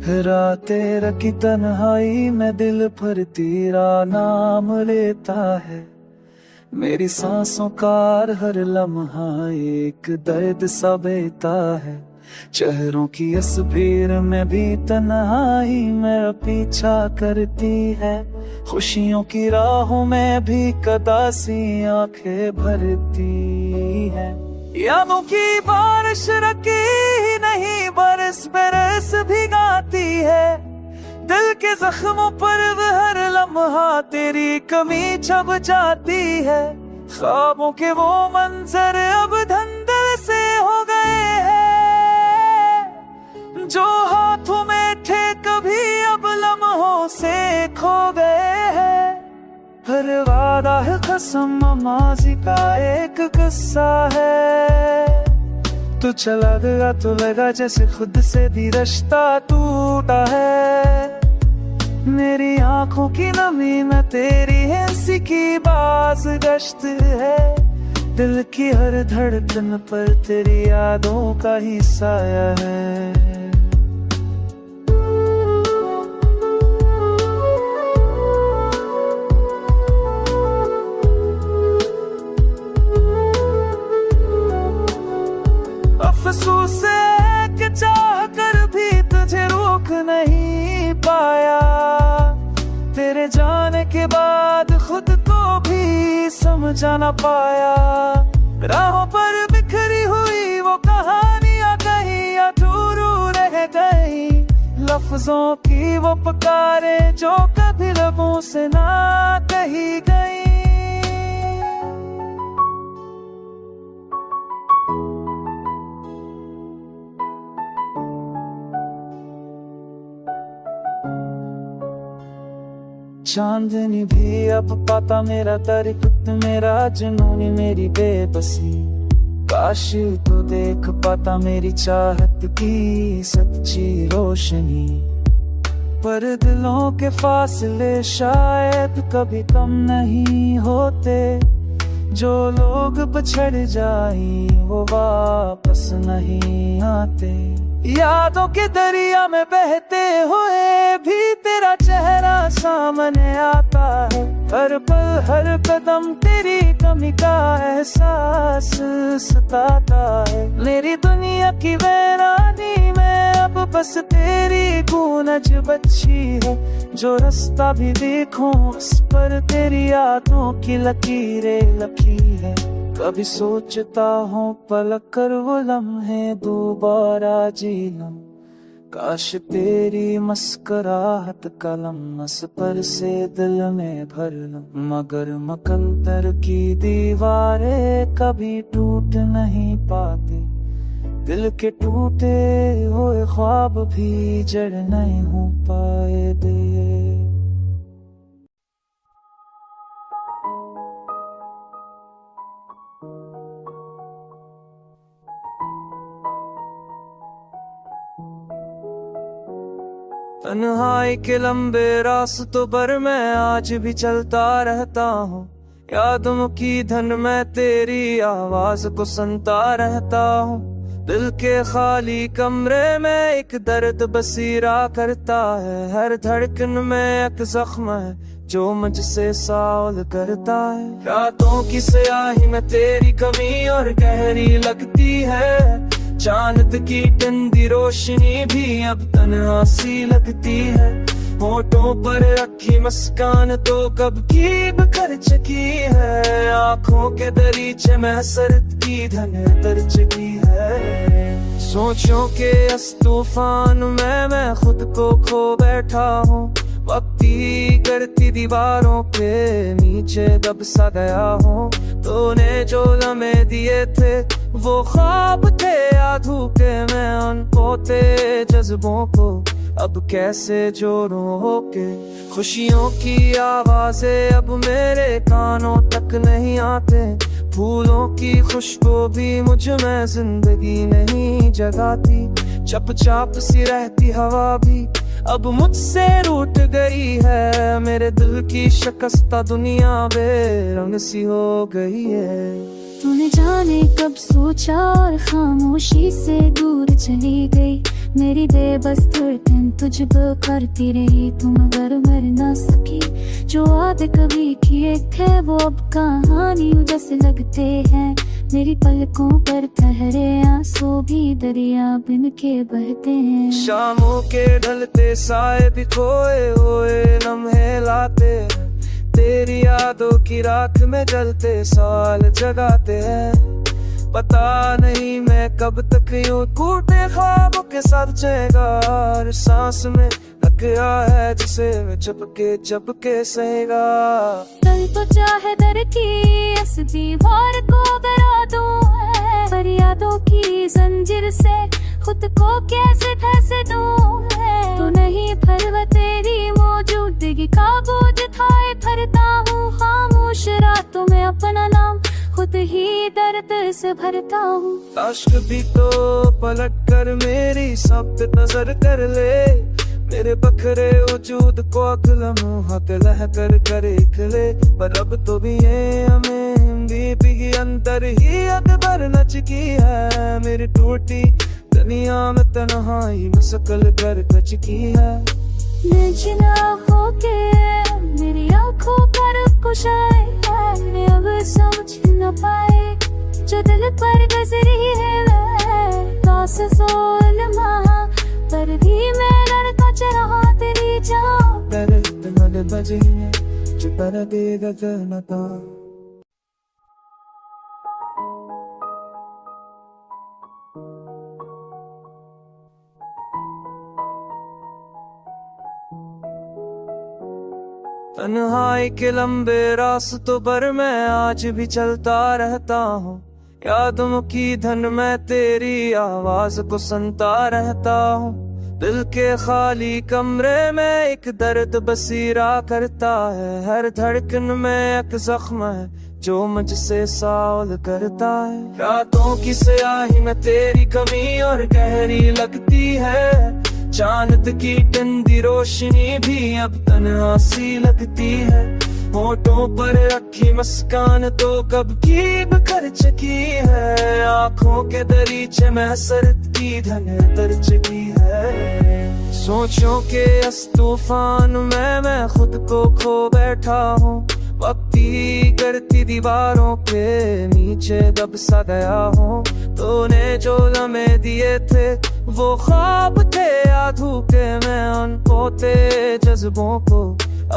रातें रखी तन्हाई में दिल भर तेरा नाम लेता है। मेरी सांसों का हर लम्हा एक दर्द सा बेता है। चेहरों की इस भीड़ में भी तन्हाई मेरा पीछा करती है। खुशियों की राहों में भी कदासी आंखें भरती है। यादों की बारिश रखी ही नहीं बरस बरस भिगाती है। दिल के जख्मों पर हर लम्हा तेरी कमी छप जाती है। ख्वाबों के वो मंजर अब धंधल से हो गए हैं। जो हाथों में थे कभी अब लम्हों से खो गए हैं। हर वादा है कसम माजी का एक किस्सा है। तू चला गया तो लगा जैसे खुद से भी रिश्ता टूटा है। मेरी आंखों की नमी में तेरी हंसी की बाज गश्त है। दिल की हर धड़कन पर तेरी यादों का ही साया है। अफसोस है कि चाह कर भी तुझे रोक नहीं पाया। तेरे जाने के बाद खुद को भी समझा ना पाया। राहों पर बिखरी हुई वो कहानियां कहीं अधूरू रह गई। लफ्जों की वो पुकारे जो कभी लबों से ना कही गई। चांदनी भी अब पाता मेरा दर्द, मेरा जुनून मेरी बेबसी। काश तो देख पाता मेरी चाहत की सच्ची रोशनी। पर दिलों के फासले शायद कभी कम नहीं होते। जो लोग बिछड़ जाए वो वापस नहीं आते। यादों के दरिया में बहते हुए भी तेरा चेहरा सामने आता है। हर पल हर कदम तेरी कमी का एहसास सताता है। मेरी दुनिया की वीरानी में अब बस तेरी गूंज बची है। जो रास्ता भी देखूं उस पर तेरी यादों की लकीरें लगी है। कभी सोचता हूँ पलक कर वो लम्हे दोबारा जी लूं। काश तेरी मुस्कुराहट का लम्स पर से दिल में भर लूं। मगर मकंदर की दीवारें कभी टूट नहीं पाती। दिल के टूटे हुए ख्वाब भी जड़ नहीं हो पाए दे। तन्हाई के लंबे रास्तों पर मैं आज भी चलता रहता हूँ। यादों की धन में तेरी आवाज को सुनता रहता हूँ। दिल के खाली कमरे में एक दर्द बसीरा करता है। हर धड़कन में एक जख्म है जो मुझसे साल करता है। रातों की स्याही में तेरी कमी और गहरी लगती है। चांद की ठंडी रोशनी भी अब तन्हा सी लगती है। होठों पर रखी मुस्कान तो कब की बिखर चुकी है। आंखों के दरीचे में हसरत की धन तर चुकी है। सोचों के इस तूफान में मैं खुद को खो बैठा हूँ। वक्ती करती दीवारों के नीचे दब सा गया हूँ। तूने जो लम्हे दिए थे वो ख्वाब थे अधूरे। मैं उनको ते जज्बों को अब कैसे जोड़ूं होके। खुशियों की आवाजें अब मेरे कानों तक नहीं आते। फूलों की खुशबू भी मुझ में जिंदगी नहीं जगाती। चपचाप सी रहती हवा भी अब मुझसे रूठ गई है। मेरे दिल की शिकस्ता दुनिया बेरंग सी हो गई है। तूने जाने कब सोचा और खामोशी से दूर चली गई। मेरी बेबस धड़कन तुझ पर करती रही तू मगर मर ना सकी। जो वादे कभी किए थे वो अब कहानी जैसे लगते हैं। मेरी पलकों पर ठहरे आंसू भी दरिया बिन के बहते हैं। शामों के ढलते साए भी खोए हुए लम्हे लाते हैं। तेरी यादों की राख में जलते सवाल जगाते हैं। पता नहीं मैं कब तक यूं टूटे ख्वाबों के साथ जाएगा। हर सांस में गया है जिसे मैं चुपके सहेगा। कल तो चाहे दर की इस दीवार को गिरा दूं है, पर यादों की जंजीर से खुद को कैसे फंस दूं है। तो नहीं फिर तेरी मौजूदगी का बोझ उठाए फिरता हूँ। खामोश रातों में अपना नाम खुद ही दर्द से भरता हूँ। अश्क भी तो पलट कर मेरी सब नजर कर ले। मेरे बखरे वजूद को लम्हा पे लह कर करे खिले। पर अब तो भी ये हमें भी अंदर ही अकबर नच की है। मेरी टूटी दुनिया में तन्हाई में सकल कर कच की है। निजना होके मेरी आंखों पर कुछ आए है। अब समझ न पाए जो दिल पर गुजरी है। दास सोलमा पर भी मैं लड़का चरहा तेरी जान। दर्द बजे जो कर देगा जनता। तन्हाई के लंबे रास्तों पर मैं आज भी चलता रहता हूँ। यादों की धन मैं तेरी आवाज को सुनता रहता हूँ। दिल के खाली कमरे में एक दर्द बसीरा करता है। हर धड़कन में एक जख्म है जो मुझसे सवाल करता है। रातों की स्याही में तेरी कमी और गहरी लगती है। चांद की ठंडी रोशनी भी अब तन्हा सी लगती है। होठों पर रखी मुस्कान तो कब की बिखर चुकी है। आँखों के दरीचे में हसरत की धन तर चुकी है। सोचों के इस तूफान में मैं खुद को खो बैठा हूँ। वक्ती करती दीवारों पे नीचे दब सा गया हूँ। तूने जो लम्हे दिए थे वो ख्वाब थे या धूके में अनपोते जज्बों को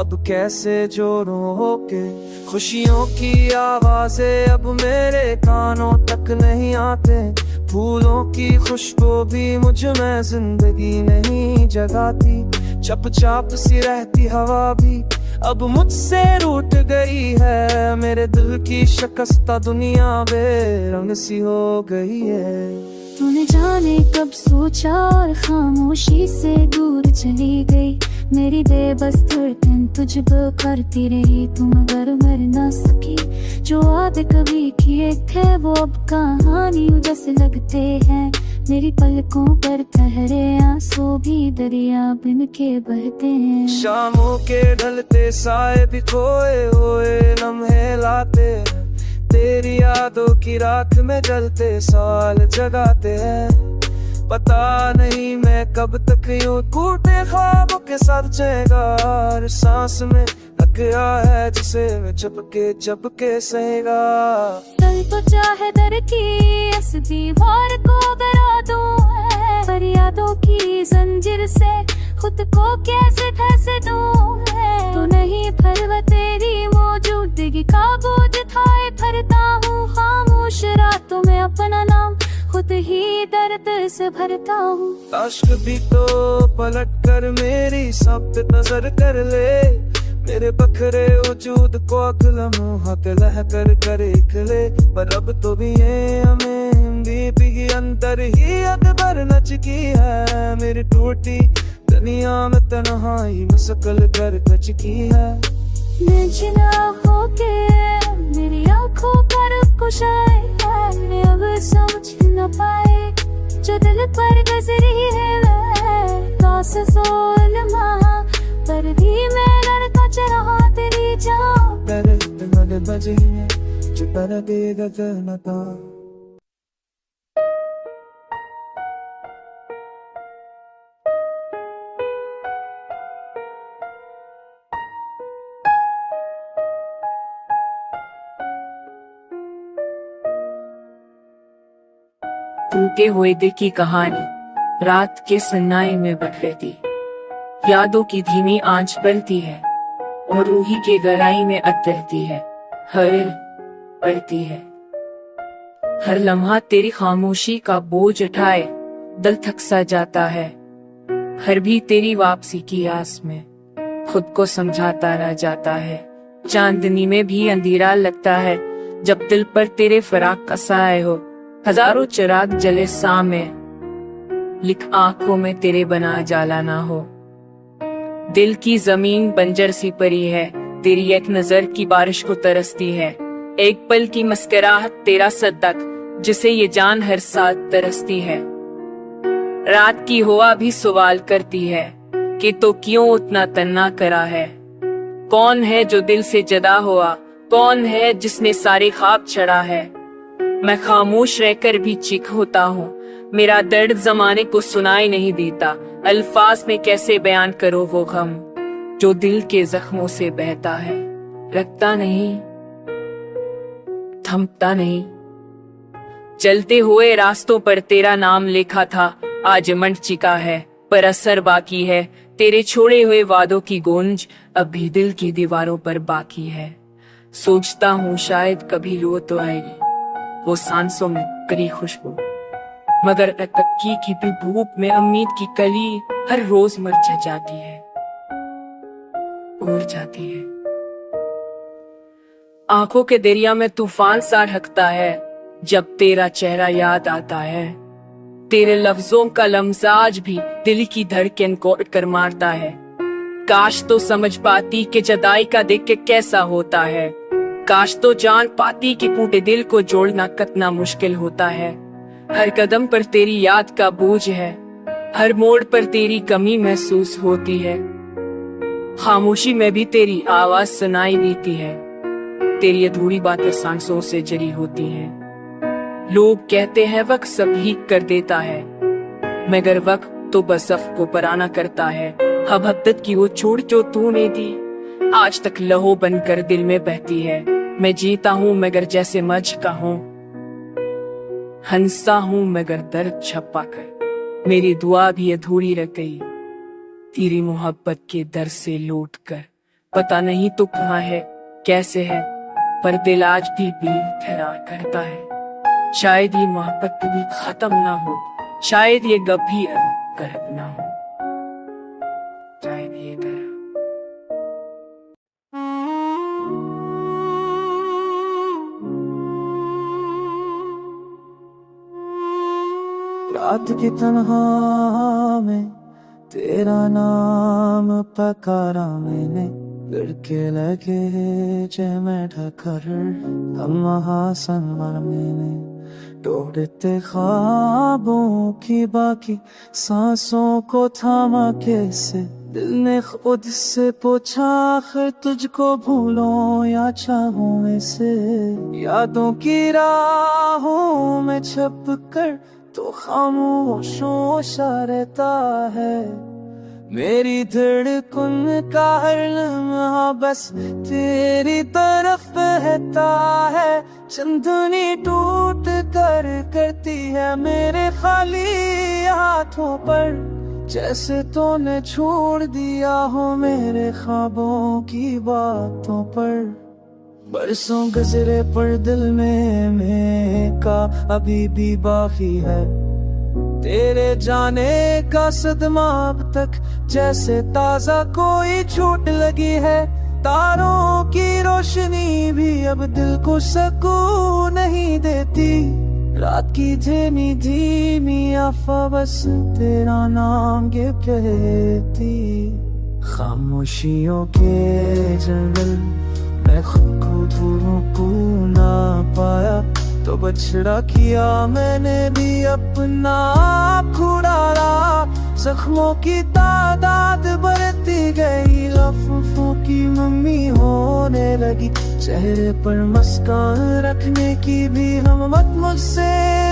अब कैसे जोड़ूं होके। खुशियों की आवाजें अब मेरे कानों तक नहीं आते। फूलों की खुशबू भी मुझ में जिंदगी नहीं जगाती। चुपचाप सी रहती हवा भी अब मुझसे रूठ गई है। मेरे दिल की शिकस्ता दुनिया बेरंग सी हो गई है। तूने जाने कब सोचा और खामोशी से दूर चली गई। मेरी बेबस धड़कन तुझ पर करती रही तू मगर मर ना सकी। जो वादे कभी किए थे वो अब कहानी जैसे लगते हैं। मेरी पलकों पर ठहरे आंसू भी दरिया बिन के बहते हैं। शामों के ढलते साए भी खोए हुए लम्हे लाते हैं। तेरी यादों की राख में जलते सवाल जगाते हैं। पता नहीं मैं कब तक यूं टूटे ख्वाबों के साथ जाएगा। हर सांस में गया है जिसे मैं चुपके सहेगा। कल तो चाहे दर की इस दीवार को गिरा दूं है, पर यादों की जंजीर से खुद को कैसे फंस दूं है। तो नहीं फिर तेरी मौजूदगी का बोझ उठाए फिरता हूँ। खामोश रातों में अपना नाम खुद ही दर्द से भरता हूँ। अश्क भी तो पलट कर मेरी सब नजर कर ले। मेरे बखरे वजूद को लम्हा पे लह कर करे खिले। पर अब तो भी ये हमें भी अंदर ही अकबर नच की है। मेरी टूटी दुनिया में तन्हाई में सकल कर कच की है। निजना होके मेरी आंखों पर कुछ आए है, अब समझ न पाए जो दिल पर गुजरी है। दास सोलमा पर भी मैं लड़का चरहा तेरी जान। दर्द बजे जो ಕರಗೆ ಗಗನದ टूटे हुए दिल की कहानी रात के सन्नाटे में बट रहती, यादों की धीमी आंच बनती है और रूही के गहराई में अतरती है, हर पड़ती है। हर लम्हा तेरी खामोशी का बोझ उठाए दिल थक सा जाता है, हर भी तेरी वापसी की आस में खुद को समझाता रह जाता है। चांदनी में भी अंधेरा लगता है जब दिल पर तेरे फराक का साए हो, हजारों चिराग जले सामने लिख आंखों में तेरे बना जाला ना हो। दिल की जमीन बंजर सी परी है, तेरी एक नजर की बारिश को तरसती है, एक पल की मुस्कुराहट तेरा सदक जिसे ये जान हर साथ तरसती है। रात की हवा भी सवाल करती है कि तो क्यों उतना तन्ना करा है, कौन है जो दिल से जुदा हुआ, कौन है जिसने सारे ख्वाब छड़ा है। मैं खामोश रहकर भी चीख होता हूँ, मेरा दर्द जमाने को सुनाई नहीं देता, अल्फाज में कैसे बयान करो वो गम जो दिल के जख्मों से बहता है। रखता नहीं, थमता नहीं, चलते हुए रास्तों पर तेरा नाम लिखा था, आज मंड चिका है पर असर बाकी है। तेरे छोड़े हुए वादों की गूंज अब भी दिल की दीवारों पर बाकी है। सोचता हूँ शायद कभी लो तो आएगी वो सांसों में करी खुशबू, मगर तककी की भी धूप में उम्मीद की कली हर रोज मर जाती है, उड़ जाती है। आंखों के दरिया में तूफान सा ढकता है जब तेरा चेहरा याद आता है, तेरे लफ्जों का लम्जाज भी दिल की धड़कन को कर मारता है। काश तो समझ पाती कि जुदाई का देख के कैसा होता है, काश तो जान पाती कि टूटे दिल को जोड़ना कितना मुश्किल होता है। हर कदम पर तेरी याद का बोझ है, हर मोड़ पर तेरी कमी महसूस होती है, खामोशी में भी तेरी आवाज सुनाई देती है, तेरी अधूरी बातें सांसों से जरी होती हैं। लोग कहते हैं वक्त सब ठीक कर देता है, मगर वक्त तो बस अफ को पराना करता है। मोहब्बत की वो चोट जो तूने दी आज तक लहू बनकर दिल में बहती है। मैं जीता हूँ मगर जैसे मज का हूँ, हंसता हूँ मगर दर्द छपा कर, मेरी दुआ भी अधूरी रह गई तेरी मोहब्बत के दर से लौट कर। पता नहीं तो कहाँ है कैसे है, पर दिल आज भी ठहरा करता है। शायद ये मोहब्बत कभी खत्म ना हो, शायद ये कभी गर्द ना हो, शायद ये गर्द। रात की तन्हा में तेरा नाम पकारा मैंने, लड़के लगे जय मैं ढकर हम महासनवर मैंने, तोड़ते ख्वाबों की बाकी सांसों को थामा कैसे, दिल ने खुद से पूछा आखिर तुझको भूलो या चाहूं ऐसे। यादों की राहों में छप कर तो खामोशों सा रहता है, मेरी धड़कन का हर लम्हा बस तेरी तरफ बहता है। चंदनी टूट कर करती है मेरे खाली हाथों पर, जैसे तूने छोड़ दिया हो मेरे ख्वाबों की बातों पर। बरसों गुजरे पर दिल में का अभी भी बाकी है, तेरे जाने का सदमा अब तक जैसे ताजा कोई चोट लगी है। तारों की रोशनी भी अब दिल को सुकून नहीं देती, रात की धीमी धीमी आफा बस तेरा नाम ये कहती। खामोशियों के जंगल मैं खुद को ढूंढूं को ना पाया, तो बछड़ा किया मैंने भी अपना खुड़ाला। जख्मों की तादाद बढ़ती गई, लफ्ज़ों की मम्मी होने लगी, चेहरे पर मुस्कान रखने की भी हिम्मत मुझसे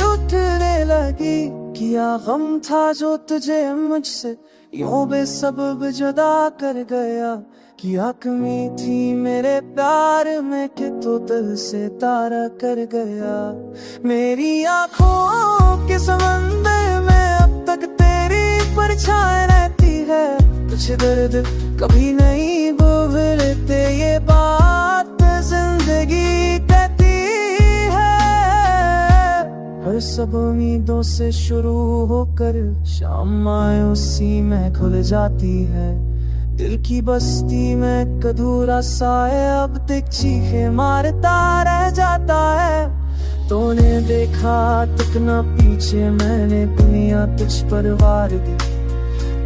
उठने लगी। किया गम था जो तुझे मुझसे यूं बेसबब जुदा कर गया, क्या कमी थी मेरे प्यार में कि तू दिल से तारा कर गया। मेरी आँखों के समंदर में अब तक तेरी परछाई रहती है, कुछ दर्द कभी नहीं भूलते, ये बात जिंदगी कहती है। हर सब उम्मीदों से शुरू होकर शाम मायूसी में खुल जाती है, दिल की बस्ती में अधूरा सा है, अब तक चीखे मारता रह जाता है। तूने देखा तक न पीछे, मैंने दुनिया तुझ पर वार दी,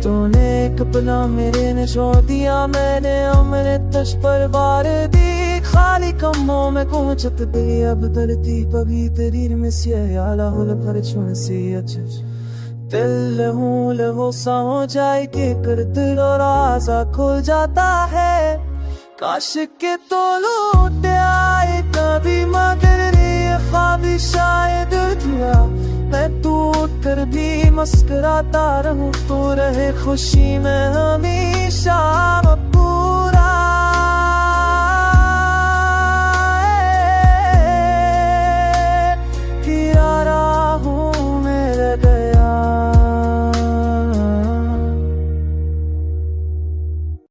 तूने एक पला मेरे ने छोड़ दिया, मैंने उम्र तुझ पर वार दी। खाली कमों में कुचत दिली अब धरती पभी तेरी में सियाला हुल भर चुन सी अचज, दिल लहू सा हो जाए के कर दिल और आजा खुल जाता है। काश के तो लौट आए कभी मगर ये ख्वाब शायद दिया, मैं टूट कर भी मुस्कुराता रहूं, तो रहे खुशी में हमेशा।